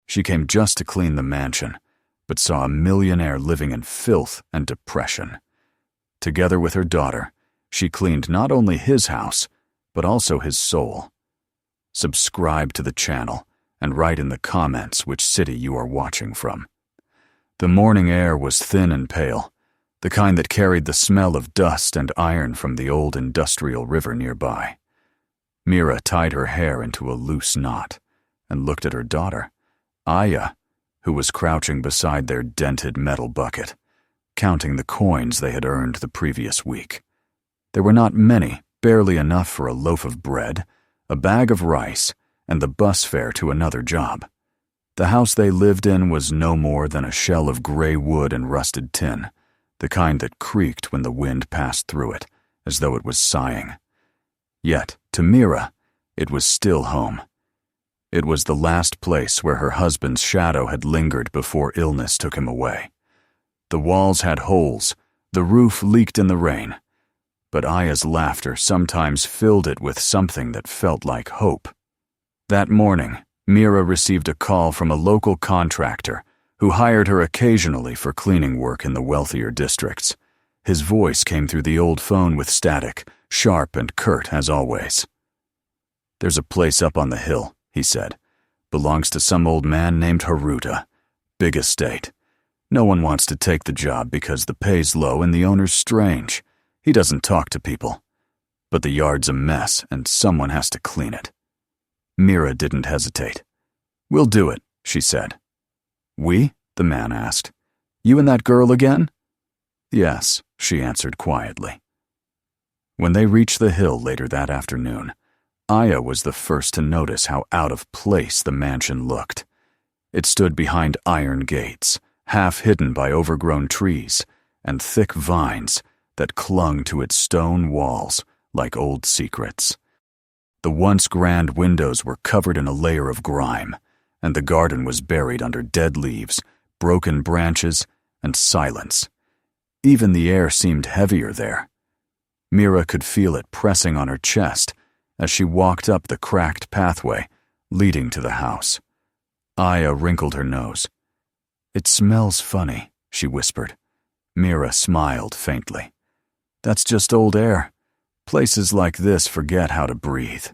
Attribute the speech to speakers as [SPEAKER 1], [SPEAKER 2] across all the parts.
[SPEAKER 1] She came just to clean the mansion, but saw a millionaire living in filth and depression. Together with her daughter, she cleaned not only his house, but also his soul. Subscribe to the channel and write in the comments which city you are watching from. The morning air was thin and pale, the kind that carried the smell of dust and iron from the old industrial river nearby. Mira tied her hair into a loose knot and looked at her daughter, Aya, who was crouching beside their dented metal bucket, counting the coins they had earned the previous week. There were not many, barely enough for a loaf of bread, a bag of rice, and the bus fare to another job. The house they lived in was no more than a shell of gray wood and rusted tin, the kind that creaked when the wind passed through it, as though it was sighing. Yet, to Mira, it was still home. It was the last place where her husband's shadow had lingered before illness took him away. The walls had holes, the roof leaked in the rain, but Aya's laughter sometimes filled it with something that felt like hope. That morning, Mira received a call from a local contractor who hired her occasionally for cleaning work in the wealthier districts. His voice came through the old phone with static, sharp and curt as always. "There's a place up on the hill," he said. "Belongs to some old man named Haruta. Big estate. No one wants to take the job because the pay's low and the owner's strange. He doesn't talk to people. But the yard's a mess and someone has to clean it." Mira didn't hesitate. "We'll do it," she said. "We?" the man asked. "You and that girl again?" "Yes," she answered quietly. When they reached the hill later that afternoon, Aya was the first to notice how out of place the mansion looked. It stood behind iron gates, half hidden by overgrown trees and thick vines that clung to its stone walls like old secrets. The once grand windows were covered in a layer of grime, and the garden was buried under dead leaves, broken branches, and silence. Even the air seemed heavier there. Mira could feel it pressing on her chest as she walked up the cracked pathway leading to the house. Aya wrinkled her nose. "It smells funny," she whispered. Mira smiled faintly. "That's just old air. Places like this forget how to breathe."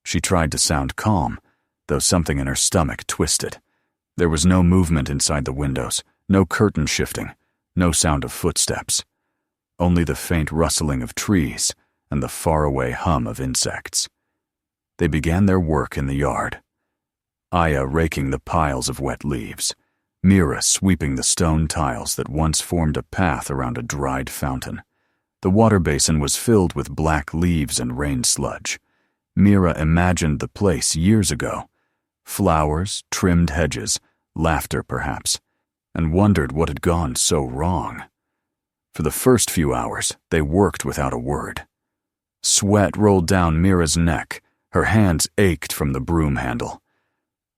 [SPEAKER 1] She tried to sound calm, though something in her stomach twisted. There was no movement inside the windows, no curtain shifting, no sound of footsteps. Only the faint rustling of trees and the faraway hum of insects. They began their work in the yard. Aya raking the piles of wet leaves, Mira sweeping the stone tiles that once formed a path around a dried fountain. The water basin was filled with black leaves and rain sludge. Mira imagined the place years ago. Flowers, trimmed hedges, laughter perhaps, and wondered what had gone so wrong. For the first few hours, they worked without a word. Sweat rolled down Mira's neck, her hands ached from the broom handle.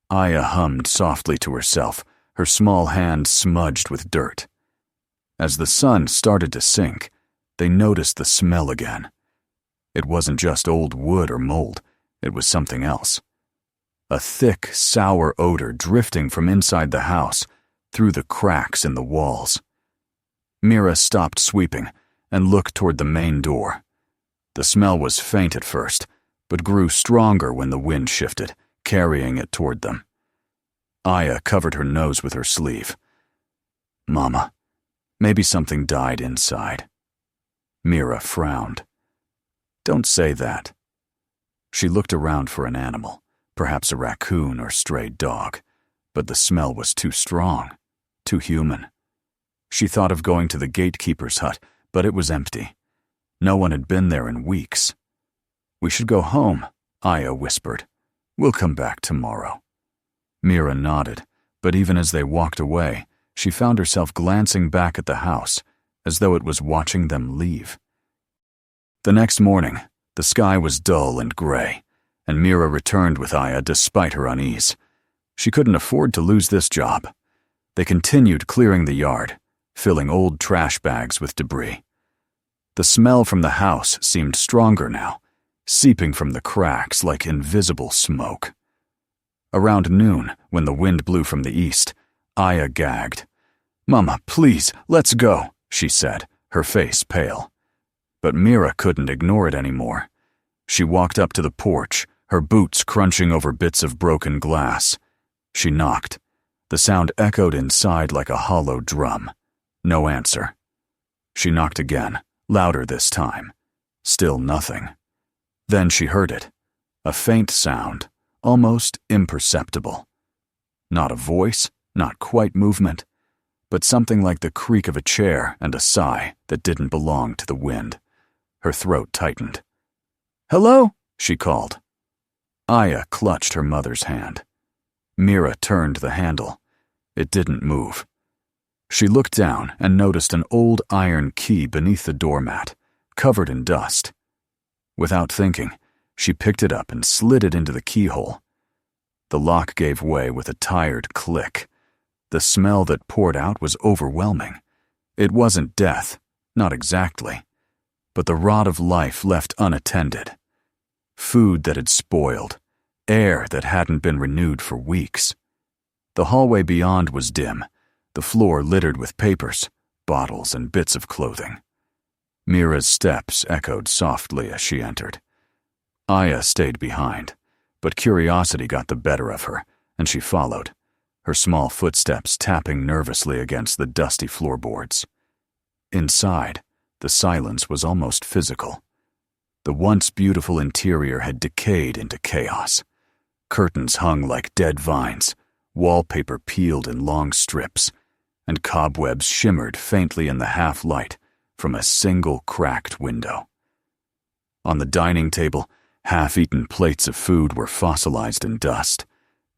[SPEAKER 1] Aya hummed softly to herself, her small hands smudged with dirt. As the sun started to sink, they noticed the smell again. It wasn't just old wood or mold, it was something else. A thick, sour odor drifting from inside the house, through the cracks in the walls. Mira stopped sweeping and looked toward the main door. The smell was faint at first, but grew stronger when the wind shifted, carrying it toward them. Aya covered her nose with her sleeve. "Mama, maybe something died inside." Mira frowned. "Don't say that." She looked around for an animal, perhaps a raccoon or strayed dog, but the smell was too strong, too human. She thought of going to the gatekeeper's hut, but it was empty. No one had been there in weeks. "We should go home," Aya whispered. "We'll come back tomorrow." Mira nodded, but even as they walked away, she found herself glancing back at the house, as though it was watching them leave. The next morning, the sky was dull and gray, and Mira returned with Aya despite her unease. She couldn't afford to lose this job. They continued clearing the yard, filling old trash bags with debris. The smell from the house seemed stronger now, seeping from the cracks like invisible smoke. Around noon, when the wind blew from the east, Aya gagged. "Mama, please, let's go," she said, her face pale. But Mira couldn't ignore it anymore. She walked up to the porch, her boots crunching over bits of broken glass. She knocked. The sound echoed inside like a hollow drum. No answer. She knocked again, louder this time. Still nothing. Then she heard it. A faint sound, almost imperceptible. Not a voice, not quite movement, but something like the creak of a chair and a sigh that didn't belong to the wind. Her throat tightened. "Hello?" she called. Aya clutched her mother's hand. Mira turned the handle. It didn't move. She looked down and noticed an old iron key beneath the doormat, covered in dust. Without thinking, she picked it up and slid it into the keyhole. The lock gave way with a tired click. The smell that poured out was overwhelming. It wasn't death, not exactly, but the rot of life left unattended. Food that had spoiled, air that hadn't been renewed for weeks. The hallway beyond was dim, the floor littered with papers, bottles, and bits of clothing. Mira's steps echoed softly as she entered. Aya stayed behind, but curiosity got the better of her, and she followed, her small footsteps tapping nervously against the dusty floorboards. Inside, the silence was almost physical. The once beautiful interior had decayed into chaos. Curtains hung like dead vines, wallpaper peeled in long strips, and cobwebs shimmered faintly in the half-light from a single cracked window. On the dining table, half-eaten plates of food were fossilized in dust,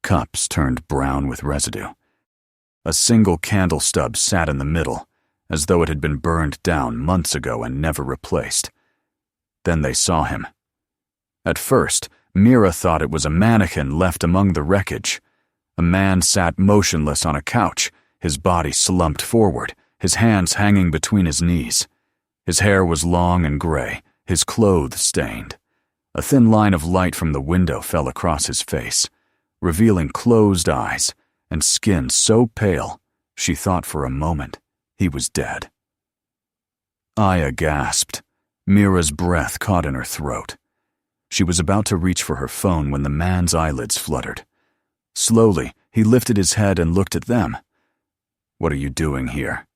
[SPEAKER 1] cups turned brown with residue. A single candle stub sat in the middle, as though it had been burned down months ago and never replaced. Then they saw him. At first, Mira thought it was a mannequin left among the wreckage. A man sat motionless on a couch, his body slumped forward, his hands hanging between his knees. His hair was long and gray, his clothes stained. A thin line of light from the window fell across his face, revealing closed eyes and skin so pale she thought for a moment he was dead. Aya gasped. Mira's breath caught in her throat. She was about to reach for her phone when the man's eyelids fluttered. Slowly, he lifted his head and looked at them. "What are you doing here?"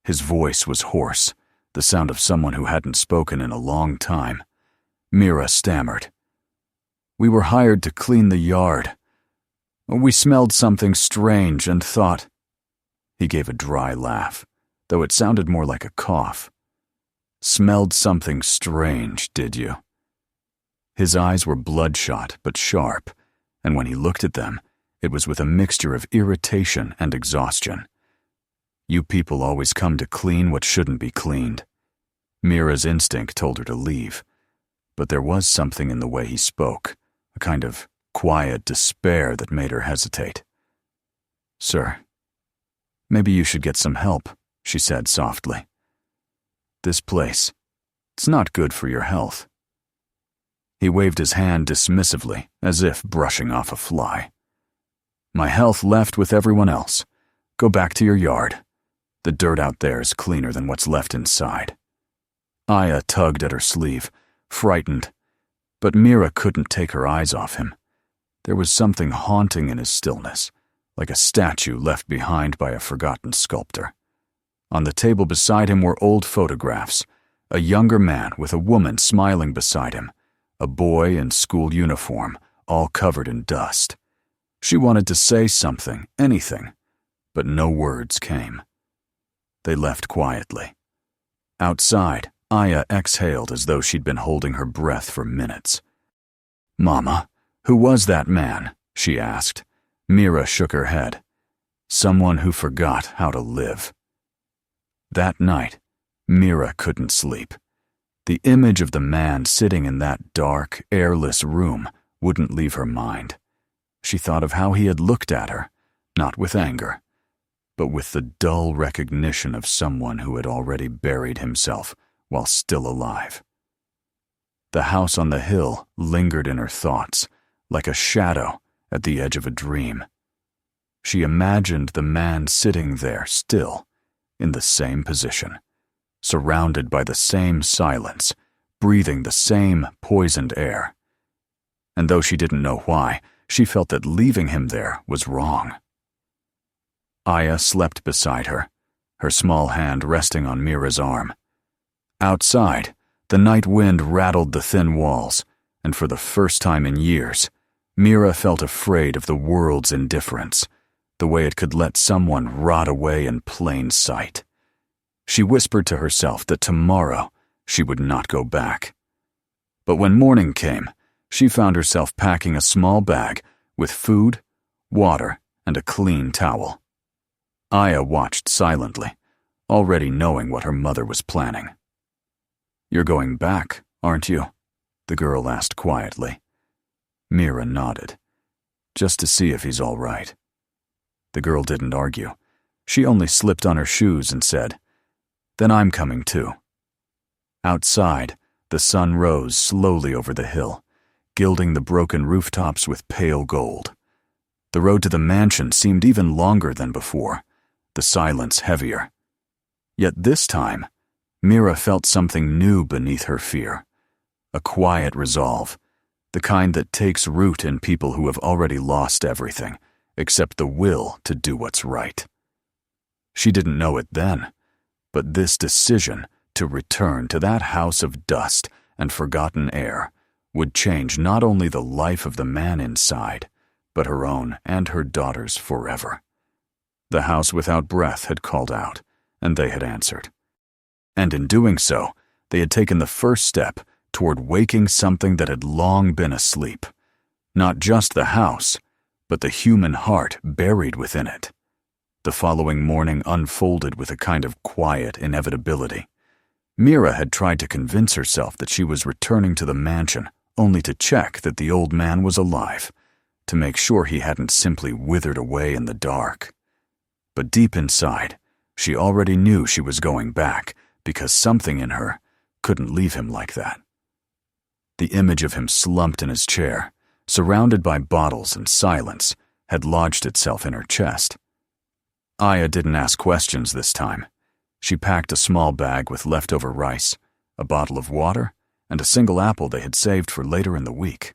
[SPEAKER 1] His voice was hoarse, the sound of someone who hadn't spoken in a long time. Mira stammered. "We were hired to clean the yard. We smelled something strange and thought—" He gave a dry laugh, though it sounded more like a cough. "Smelled something strange, did you?" His eyes were bloodshot but sharp, and when he looked at them, it was with a mixture of irritation and exhaustion. "You people always come to clean what shouldn't be cleaned." Mira's instinct told her to leave, but there was something in the way he spoke, a kind of quiet despair that made her hesitate. "Sir, maybe you should get some help," she said softly. "This place, it's not good for your health." He waved his hand dismissively, as if brushing off a fly. "My health left with everyone else. Go back to your yard. The dirt out there is cleaner than what's left inside." Aya tugged at her sleeve, frightened, but Mira couldn't take her eyes off him. There was something haunting in his stillness, like a statue left behind by a forgotten sculptor. On the table beside him were old photographs, a younger man with a woman smiling beside him, a boy in school uniform, all covered in dust. She wanted to say something, anything, but no words came. They left quietly. Outside, Aya exhaled as though she'd been holding her breath for minutes. "Mama, who was that man?" she asked. Mira shook her head. "Someone who forgot how to live." That night, Mira couldn't sleep. The image of the man sitting in that dark, airless room wouldn't leave her mind. She thought of how he had looked at her, not with anger, but with the dull recognition of someone who had already buried himself while still alive. The house on the hill lingered in her thoughts, like a shadow, at the edge of a dream. She imagined the man sitting there still, in the same position, surrounded by the same silence, breathing the same poisoned air. And though she didn't know why, she felt that leaving him there was wrong. Aya slept beside her, her small hand resting on Mira's arm. Outside, the night wind rattled the thin walls, and for the first time in years, Mira felt afraid of the world's indifference, the way it could let someone rot away in plain sight. She whispered to herself that tomorrow she would not go back. But when morning came, she found herself packing a small bag with food, water, and a clean towel. Aya watched silently, already knowing what her mother was planning. "You're going back, aren't you?" the girl asked quietly. Mira nodded, just to see if he's all right. The girl didn't argue. She only slipped on her shoes and said, "Then I'm coming too." Outside, the sun rose slowly over the hill, gilding the broken rooftops with pale gold. The road to the mansion seemed even longer than before, the silence heavier. Yet this time, Mira felt something new beneath her fear, a quiet resolve, the kind that takes root in people who have already lost everything, except the will to do what's right. She didn't know it then, but this decision to return to that house of dust and forgotten air would change not only the life of the man inside, but her own and her daughter's forever. The house without breath had called out, and they had answered. And in doing so, they had taken the first step toward waking something that had long been asleep. Not just the house, but the human heart buried within it. The following morning unfolded with a kind of quiet inevitability. Mira had tried to convince herself that she was returning to the mansion only to check that the old man was alive, to make sure he hadn't simply withered away in the dark. But deep inside, she already knew she was going back because something in her couldn't leave him like that. The image of him slumped in his chair, surrounded by bottles and silence, had lodged itself in her chest. Aya didn't ask questions this time. She packed a small bag with leftover rice, a bottle of water, and a single apple they had saved for later in the week.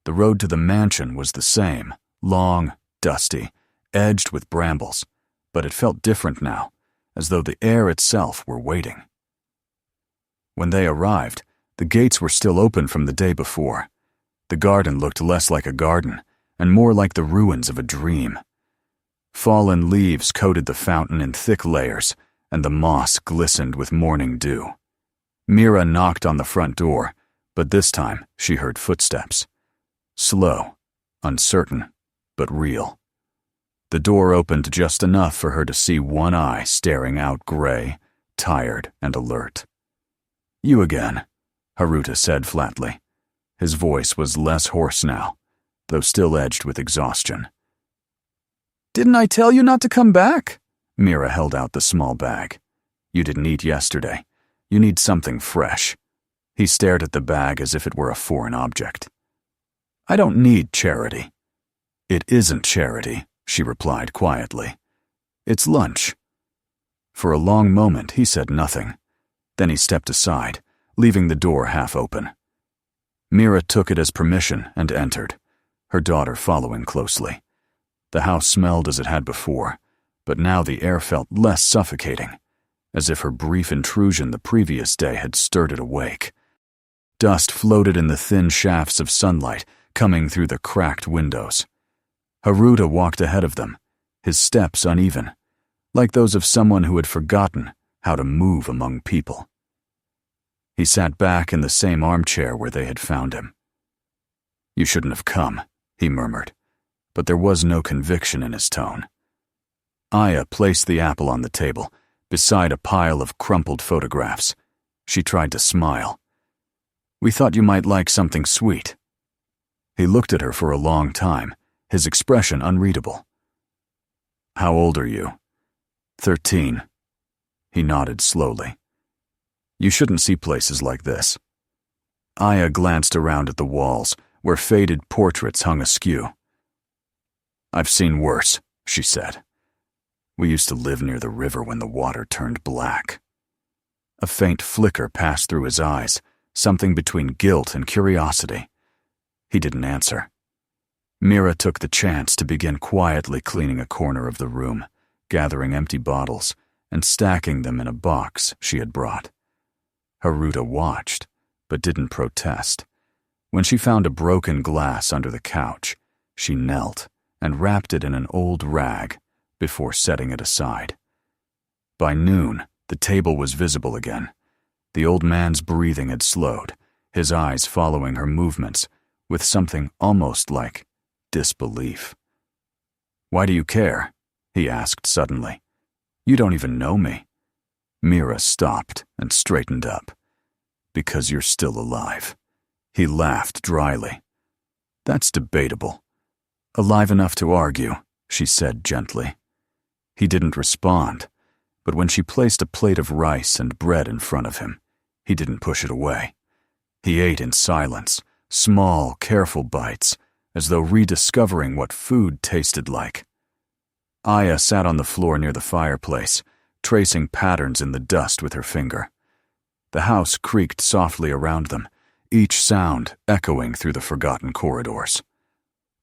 [SPEAKER 1] The road to the mansion was the same, long, dusty, edged with brambles, but it felt different now, as though the air itself were waiting. When they arrived, the gates were still open from the day before. The garden looked less like a garden and more like the ruins of a dream. Fallen leaves coated the fountain in thick layers, and the moss glistened with morning dew. Mira knocked on the front door, but this time she heard footsteps. Slow, uncertain, but real. The door opened just enough for her to see one eye staring out gray, tired and alert. "You again," Haruta said flatly. His voice was less hoarse now, though still edged with exhaustion. "Didn't I tell you not to come back?" Mira held out the small bag. "You didn't eat yesterday. You need something fresh." He stared at the bag as if it were a foreign object. "I don't need charity." "It isn't charity," she replied quietly. "It's lunch." For a long moment he said nothing. Then he stepped aside, leaving the door half open. Mira took it as permission and entered, her daughter following closely. The house smelled as it had before, but now the air felt less suffocating, as if her brief intrusion the previous day had stirred it awake. Dust floated in the thin shafts of sunlight coming through the cracked windows. Haruta walked ahead of them, his steps uneven, like those of someone who had forgotten how to move among people. He sat back in the same armchair where they had found him. "You shouldn't have come," he murmured, but there was no conviction in his tone. Aya placed the apple on the table, beside a pile of crumpled photographs. She tried to smile. "We thought you might like something sweet." He looked at her for a long time, his expression unreadable. "How old are you?" 13. He nodded slowly. "You shouldn't see places like this." Aya glanced around at the walls, where faded portraits hung askew. "I've seen worse," she said. "We used to live near the river when the water turned black." A faint flicker passed through his eyes, something between guilt and curiosity. He didn't answer. Mira took the chance to begin quietly cleaning a corner of the room, gathering empty bottles and stacking them in a box she had brought. Haruta watched, but didn't protest. When she found a broken glass under the couch, she knelt and wrapped it in an old rag before setting it aside. By noon, the table was visible again. The old man's breathing had slowed, his eyes following her movements with something almost like disbelief. "Why do you care?" he asked suddenly. "You don't even know me." Mira stopped and straightened up. "Because you're still alive." He laughed dryly. "That's debatable." "Alive enough to argue," she said gently. He didn't respond, but when she placed a plate of rice and bread in front of him, he didn't push it away. He ate in silence, small, careful bites, as though rediscovering what food tasted like. Aya sat on the floor near the fireplace, tracing patterns in the dust with her finger. The house creaked softly around them, each sound echoing through the forgotten corridors.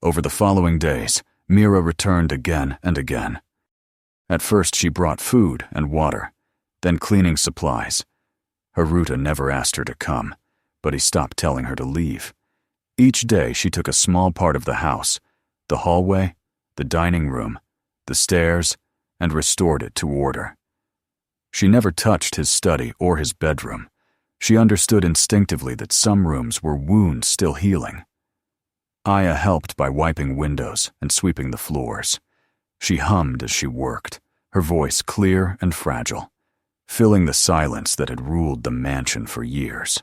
[SPEAKER 1] Over the following days, Mira returned again and again. At first she brought food and water, then cleaning supplies. Haruta never asked her to come, but he stopped telling her to leave. Each day she took a small part of the house, the hallway, the dining room, the stairs, and restored it to order. She never touched his study or his bedroom. She understood instinctively that some rooms were wounds still healing. Aya helped by wiping windows and sweeping the floors. She hummed as she worked, her voice clear and fragile, filling the silence that had ruled the mansion for years.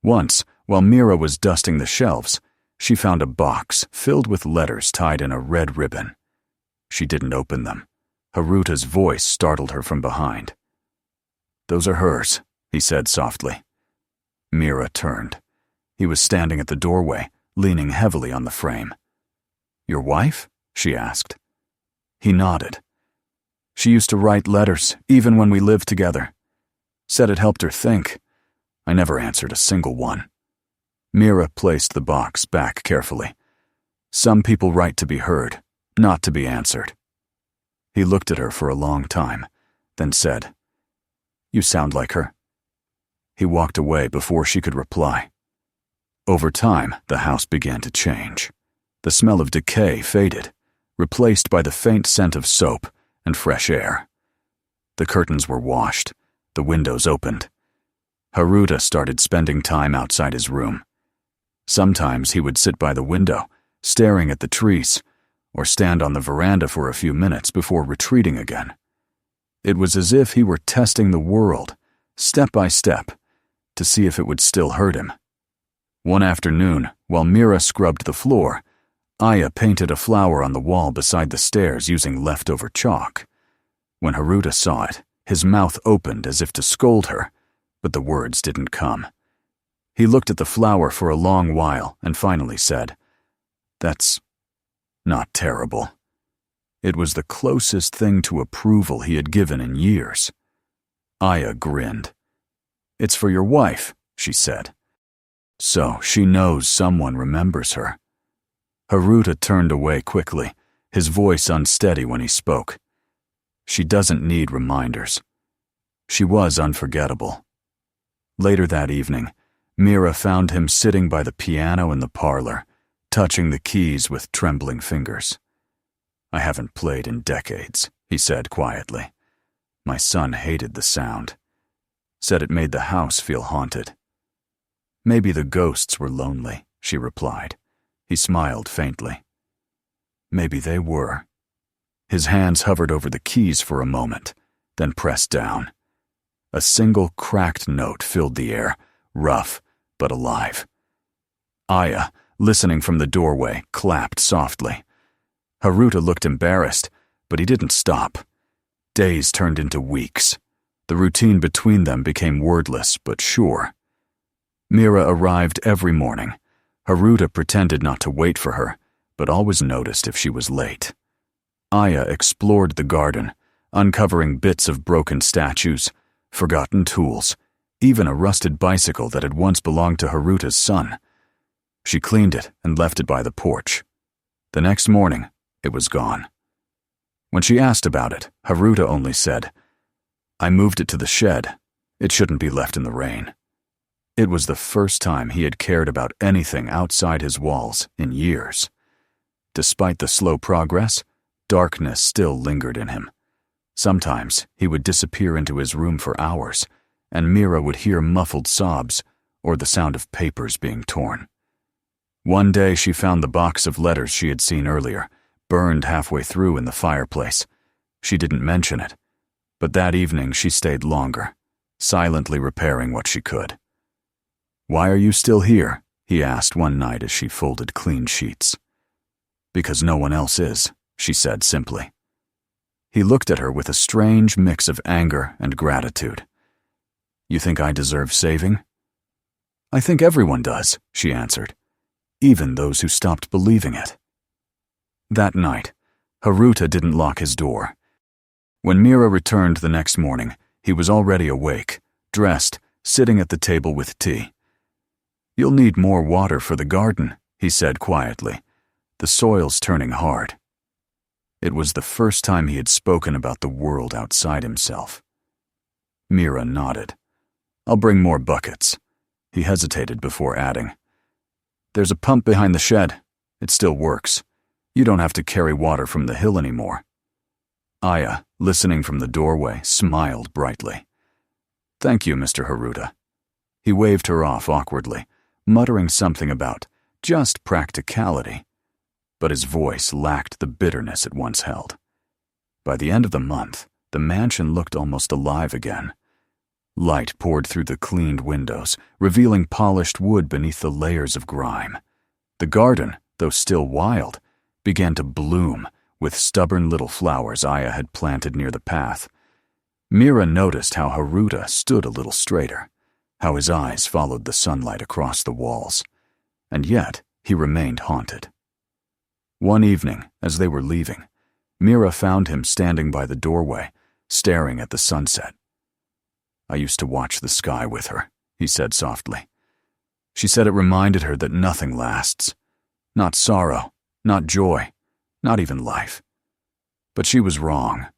[SPEAKER 1] Once, while Mira was dusting the shelves, she found a box filled with letters tied in a red ribbon. She didn't open them. Haruta's voice startled her from behind. "Those are hers," he said softly. Mira turned. He was standing at the doorway, leaning heavily on the frame. "Your wife?" she asked. He nodded. "She used to write letters, even when we lived together. Said it helped her think. I never answered a single one." Mira placed the box back carefully. "Some people write to be heard, not to be answered." He looked at her for a long time, then said, "You sound like her." He walked away before she could reply. Over time, the house began to change. The smell of decay faded, replaced by the faint scent of soap and fresh air. The curtains were washed, the windows opened. Haruta started spending time outside his room. Sometimes he would sit by the window, staring at the trees, or stand on the veranda for a few minutes before retreating again. It was as if he were testing the world, step by step, to see if it would still hurt him. One afternoon, while Mira scrubbed the floor, Aya painted a flower on the wall beside the stairs using leftover chalk. When Haruta saw it, his mouth opened as if to scold her, but the words didn't come. He looked at the flower for a long while and finally said, "That's not terrible." It was the closest thing to approval he had given in years. Aya grinned. "It's for your wife," she said. "So she knows someone remembers her." Haruta turned away quickly, his voice unsteady when he spoke. "She doesn't need reminders." She was unforgettable. Later that evening, Mira found him sitting by the piano in the parlor, touching the keys with trembling fingers. "I haven't played in decades," he said quietly. "My son hated the sound. Said it made the house feel haunted." "Maybe the ghosts were lonely," she replied. He smiled faintly. "Maybe they were." His hands hovered over the keys for a moment, then pressed down. A single cracked note filled the air, rough but alive. Aya, listening from the doorway, clapped softly. Haruta looked embarrassed, but he didn't stop. Days turned into weeks. The routine between them became wordless but sure. Mira arrived every morning. Haruta pretended not to wait for her, but always noticed if she was late. Aya explored the garden, uncovering bits of broken statues, forgotten tools, even a rusted bicycle that had once belonged to Haruta's son. She cleaned it and left it by the porch. The next morning, it was gone. When she asked about it, Haruta only said, "I moved it to the shed. It shouldn't be left in the rain." It was the first time he had cared about anything outside his walls in years. Despite the slow progress, darkness still lingered in him. Sometimes he would disappear into his room for hours, and Mira would hear muffled sobs or the sound of papers being torn. One day she found the box of letters she had seen earlier, burned halfway through in the fireplace. She didn't mention it, but that evening she stayed longer, silently repairing what she could. "Why are you still here?" he asked one night as she folded clean sheets. "Because no one else is," she said simply. He looked at her with a strange mix of anger and gratitude. "You think I deserve saving?" "I think everyone does," she answered, "even those who stopped believing it." That night, Haruta didn't lock his door. When Mira returned the next morning, he was already awake, dressed, sitting at the table with tea. "You'll need more water for the garden," he said quietly. "The soil's turning hard." It was the first time he had spoken about the world outside himself. Mira nodded. "I'll bring more buckets." He hesitated before adding, "There's a pump behind the shed. It still works. You don't have to carry water from the hill anymore." Aya, listening from the doorway, smiled brightly. "Thank you, Mr. Haruta." He waved her off awkwardly, muttering something about just practicality, but his voice lacked the bitterness it once held. By the end of the month, the mansion looked almost alive again. Light poured through the cleaned windows, revealing polished wood beneath the layers of grime. The garden, though still wild, began to bloom with stubborn little flowers Aya had planted near the path. Mira noticed how Haruta stood a little straighter, how his eyes followed the sunlight across the walls, and yet he remained haunted. One evening, as they were leaving, Mira found him standing by the doorway, staring at the sunset. "I used to watch the sky with her," he said softly. She said it reminded her that nothing lasts. Not sorrow, not joy, not even life. But she was wrong.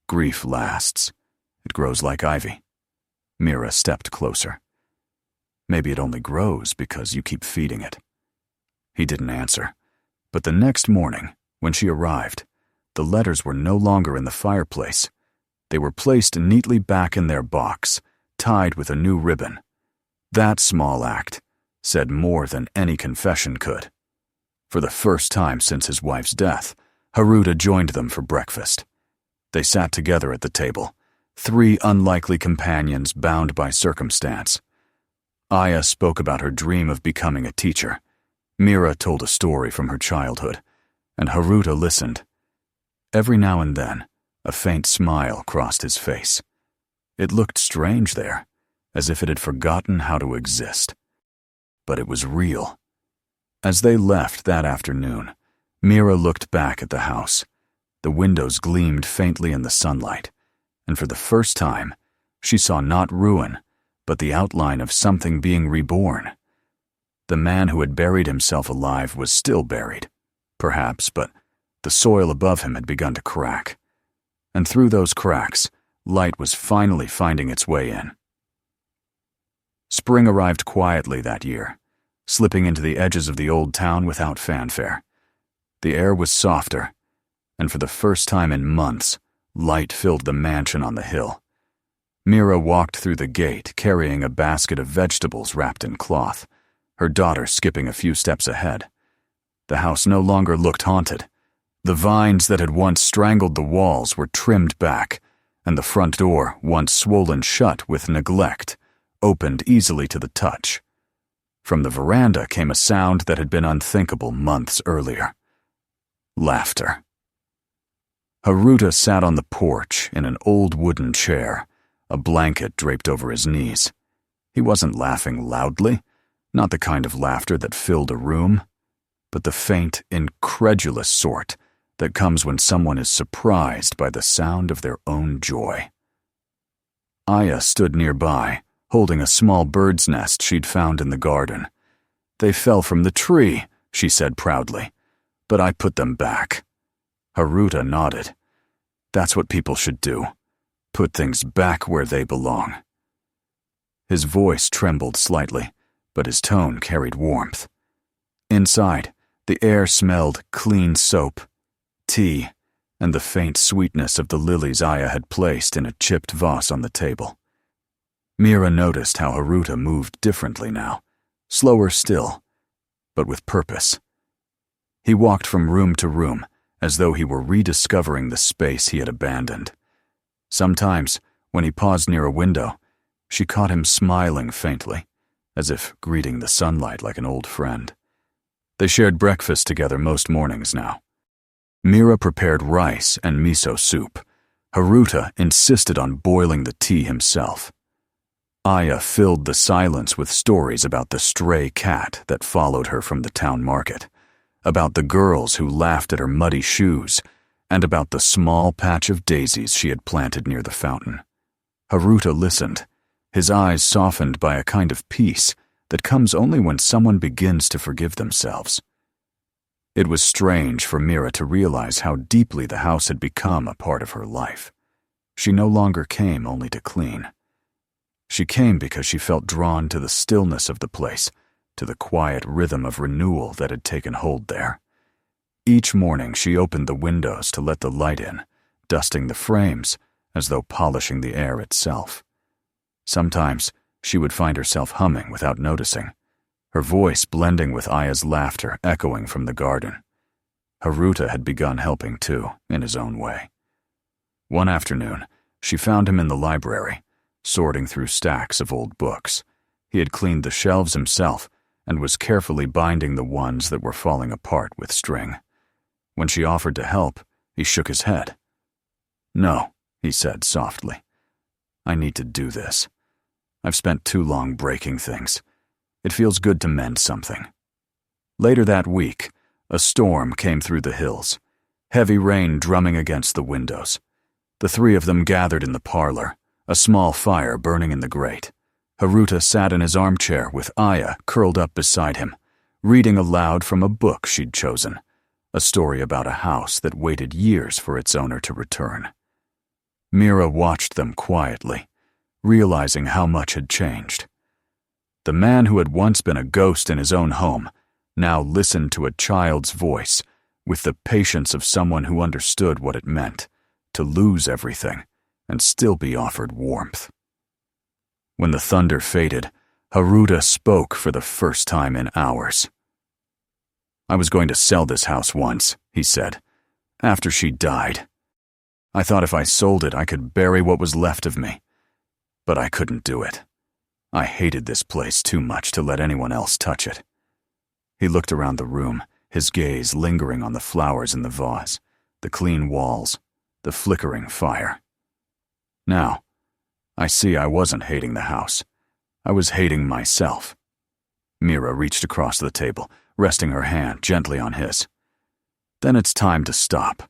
[SPEAKER 1] Grief lasts. It grows like ivy. Mira stepped closer. "Maybe it only grows because you keep feeding it." He didn't answer, but the next morning, when she arrived, the letters were no longer in the fireplace. They were placed neatly back in their box, tied with a new ribbon. That small act said more than any confession could. For the first time since his wife's death, Haruta joined them for breakfast. They sat together at the table, three unlikely companions bound by circumstance. Aya spoke about her dream of becoming a teacher. Mira told a story from her childhood, and Haruta listened. Every now and then, a faint smile crossed his face. It looked strange there, as if it had forgotten how to exist. But it was real. As they left that afternoon, Mira looked back at the house. The windows gleamed faintly in the sunlight, and for the first time, she saw not ruin, but the outline of something being reborn. The man who had buried himself alive was still buried, perhaps, but the soil above him had begun to crack. And through those cracks, light was finally finding its way in. Spring arrived quietly that year, slipping into the edges of the old town without fanfare. The air was softer, and for the first time in months, light filled the mansion on the hill. Mira walked through the gate carrying a basket of vegetables wrapped in cloth, her daughter skipping a few steps ahead. The house no longer looked haunted. The vines that had once strangled the walls were trimmed back, and the front door, once swollen shut with neglect, opened easily to the touch. From the veranda came a sound that had been unthinkable months earlier. Laughter. Haruta sat on the porch in an old wooden chair, a blanket draped over his knees. He wasn't laughing loudly, not the kind of laughter that filled a room. but the faint, incredulous sort that comes when someone is surprised by the sound of their own joy. Aya stood nearby, holding a small bird's nest she'd found in the garden. "They fell from the tree," she said proudly, "but I put them back." Haruta nodded. "That's what people should do. Put things back where they belong." His voice trembled slightly, but his tone carried warmth. Inside, the air smelled clean soap, tea, and the faint sweetness of the lilies Aya had placed in a chipped vase on the table. Mira noticed how Haruta moved differently now, slower still, but with purpose. He walked from room to room, as though he were rediscovering the space he had abandoned. Sometimes, when he paused near a window, she caught him smiling faintly, as if greeting the sunlight like an old friend. They shared breakfast together most mornings now. Mira prepared rice and miso soup. Haruta insisted on boiling the tea himself. Aya filled the silence with stories about the stray cat that followed her from the town market, about the girls who laughed at her muddy shoes, and about the small patch of daisies she had planted near the fountain. Haruta listened, his eyes softened by a kind of peace that comes only when someone begins to forgive themselves. It was strange for Mira to realize how deeply the house had become a part of her life. She no longer came only to clean. She came because she felt drawn to the stillness of the place, to the quiet rhythm of renewal that had taken hold there. Each morning she opened the windows to let the light in, dusting the frames as though polishing the air itself. Sometimes she would find herself humming without noticing, her voice blending with Aya's laughter echoing from the garden. Haruta had begun helping too, in his own way. One afternoon, she found him in the library, sorting through stacks of old books. He had cleaned the shelves himself and was carefully binding the ones that were falling apart with string. When she offered to help, he shook his head. "No," he said softly. "I need to do this. I've spent too long breaking things. It feels good to mend something." Later that week, a storm came through the hills, heavy rain drumming against the windows. The three of them gathered in the parlor, a small fire burning in the grate. Haruta sat in his armchair with Aya curled up beside him, reading aloud from a book she'd chosen, a story about a house that waited years for its owner to return. Mira watched them quietly, realizing how much had changed. The man who had once been a ghost in his own home now listened to a child's voice with the patience of someone who understood what it meant to lose everything and still be offered warmth. When the thunder faded, Haruta spoke for the first time in hours. "I was going to sell this house once," he said, "after she died. I thought if I sold it, I could bury what was left of me. But I couldn't do it. I hated this place too much to let anyone else touch it." He looked around the room, his gaze lingering on the flowers in the vase, the clean walls, the flickering fire. "Now, I see I wasn't hating the house. I was hating myself." Mira reached across the table, resting her hand gently on his. "Then it's time to stop."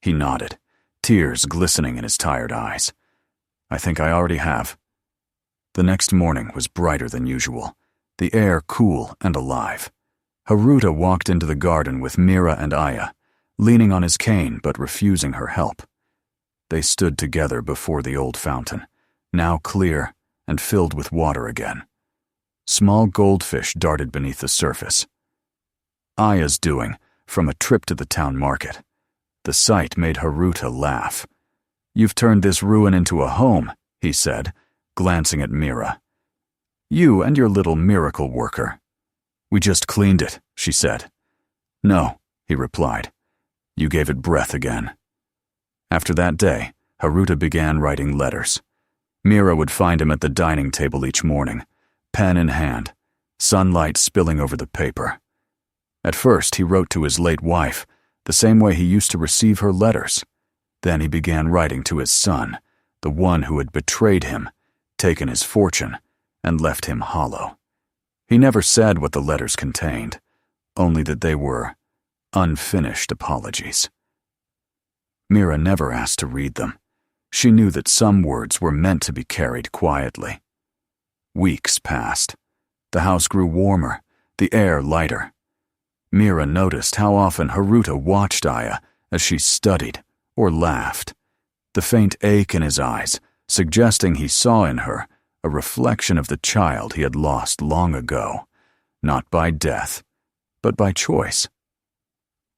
[SPEAKER 1] He nodded, tears glistening in his tired eyes. "I think I already have." The next morning was brighter than usual, the air cool and alive. Haruta walked into the garden with Mira and Aya, leaning on his cane but refusing her help. They stood together before the old fountain, now clear and filled with water again. Small goldfish darted beneath the surface. Aya's doing, from a trip to the town market. The sight made Haruta laugh. "You've turned this ruin into a home," he said, glancing at Mira. "You and your little miracle worker." "We just cleaned it," she said. "No," he replied. "You gave it breath again." After that day, Haruta began writing letters. Mira would find him at the dining table each morning, pen in hand, sunlight spilling over the paper. At first, he wrote to his late wife, the same way he used to receive her letters. Then he began writing to his son, the one who had betrayed him, taken his fortune, and left him hollow. He never said what the letters contained, only that they were unfinished apologies. Mira never asked to read them. She knew that some words were meant to be carried quietly. Weeks passed. The house grew warmer, the air lighter. Mira noticed how often Haruta watched Aya as she studied or laughed, the faint ache in his eyes suggesting he saw in her a reflection of the child he had lost long ago, not by death, but by choice.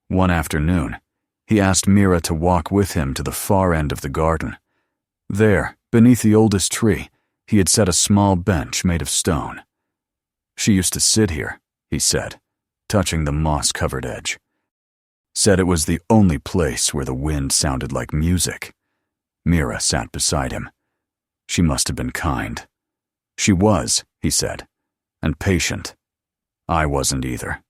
[SPEAKER 1] One afternoon, he asked Mira to walk with him to the far end of the garden. There, beneath the oldest tree, he had set a small bench made of stone. She used to sit here, he said, touching the moss-covered edge. Said it was the only place where the wind sounded like music. Mira sat beside him. She must have been kind. She was, he said, and patient. I wasn't either.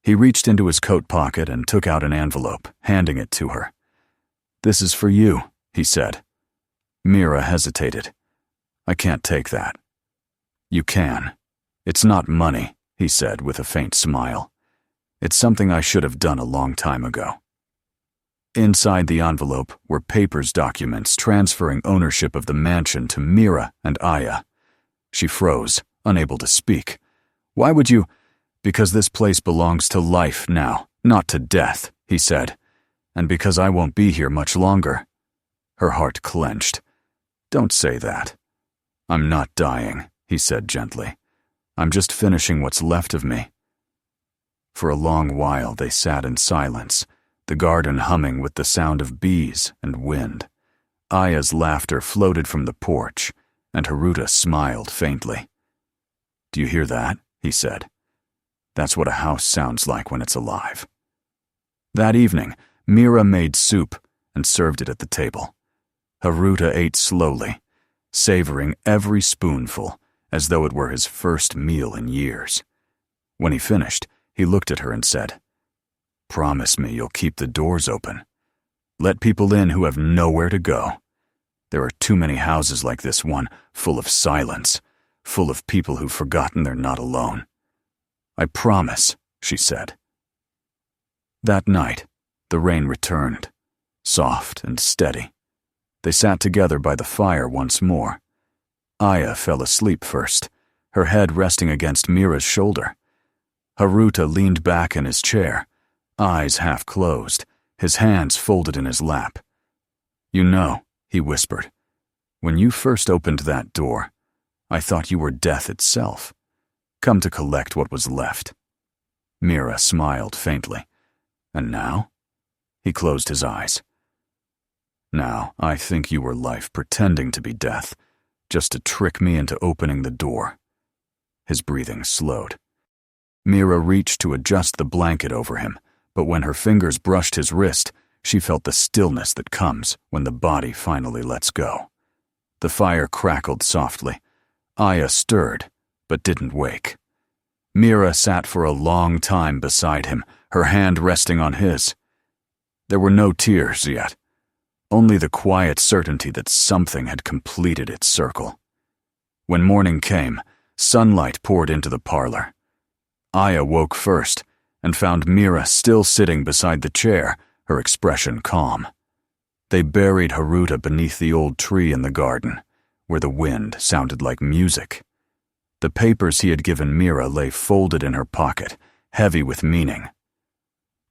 [SPEAKER 1] He reached into his coat pocket and took out an envelope, handing it to her. This is for you, he said. Mira hesitated. I can't take that. You can. It's not money, he said with a faint smile. It's something I should have done a long time ago. Inside the envelope were papers documents transferring ownership of the mansion to Mira and Aya. She froze, unable to speak. Why would you? Because this place belongs to life now, not to death, he said. And because I won't be here much longer. Her heart clenched. Don't say that. I'm not dying, he said gently. I'm just finishing what's left of me. For a long while they sat in silence, the garden humming with the sound of bees and wind. Aya's laughter floated from the porch, and Haruta smiled faintly. Do you hear that? He said. That's what a house sounds like when it's alive. That evening, Mira made soup and served it at the table. Haruta ate slowly, savoring every spoonful as though it were his first meal in years. When he finished, he looked at her and said, Promise me you'll keep the doors open. Let people in who have nowhere to go. There are too many houses like this one, full of silence, full of people who've forgotten they're not alone. I promise, she said. That night, the rain returned, soft and steady. They sat together by the fire once more. Aya fell asleep first, her head resting against Mira's shoulder. Haruta leaned back in his chair, eyes half closed, his hands folded in his lap. You know, he whispered, when you first opened that door, I thought you were death itself, come to collect what was left. Mira smiled faintly. And now? He closed his eyes. Now, I think you were life pretending to be death, just to trick me into opening the door. His breathing slowed. Mira reached to adjust the blanket over him, but when her fingers brushed his wrist, she felt the stillness that comes when the body finally lets go. The fire crackled softly. Aya stirred, but didn't wake. Mira sat for a long time beside him, her hand resting on his. There were no tears yet, only the quiet certainty that something had completed its circle. When morning came, sunlight poured into the parlor. Aya woke first and found Mira still sitting beside the chair, her expression calm. They buried Haruta beneath the old tree in the garden, where the wind sounded like music. The papers he had given Mira lay folded in her pocket, heavy with meaning.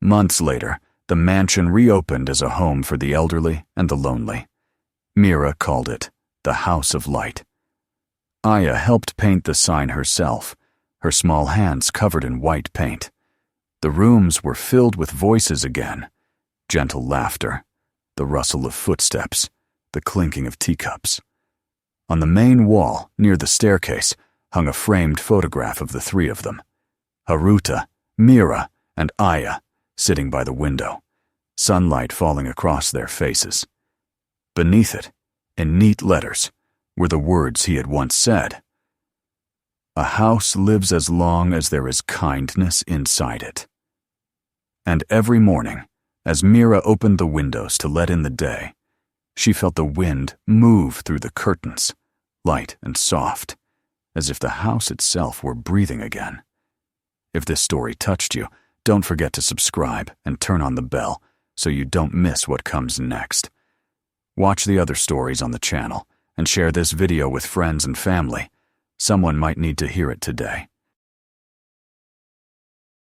[SPEAKER 1] Months later, the mansion reopened as a home for the elderly and the lonely. Mira called it the House of Light. Aya helped paint the sign herself, her small hands covered in white paint. The rooms were filled with voices again, gentle laughter, the rustle of footsteps, the clinking of teacups. On the main wall, near the staircase, hung a framed photograph of the three of them, Haruta, Mira, and Aya, sitting by the window, sunlight falling across their faces. Beneath it, in neat letters, were the words he had once said. A house lives as long as there is kindness inside it. And every morning, as Mira opened the windows to let in the day, she felt the wind move through the curtains, light and soft, as if the house itself were breathing again. If this story touched you, don't forget to subscribe and turn on the bell so you don't miss what comes next. Watch the other stories on the channel and share this video with friends and family. Someone might need to hear it today.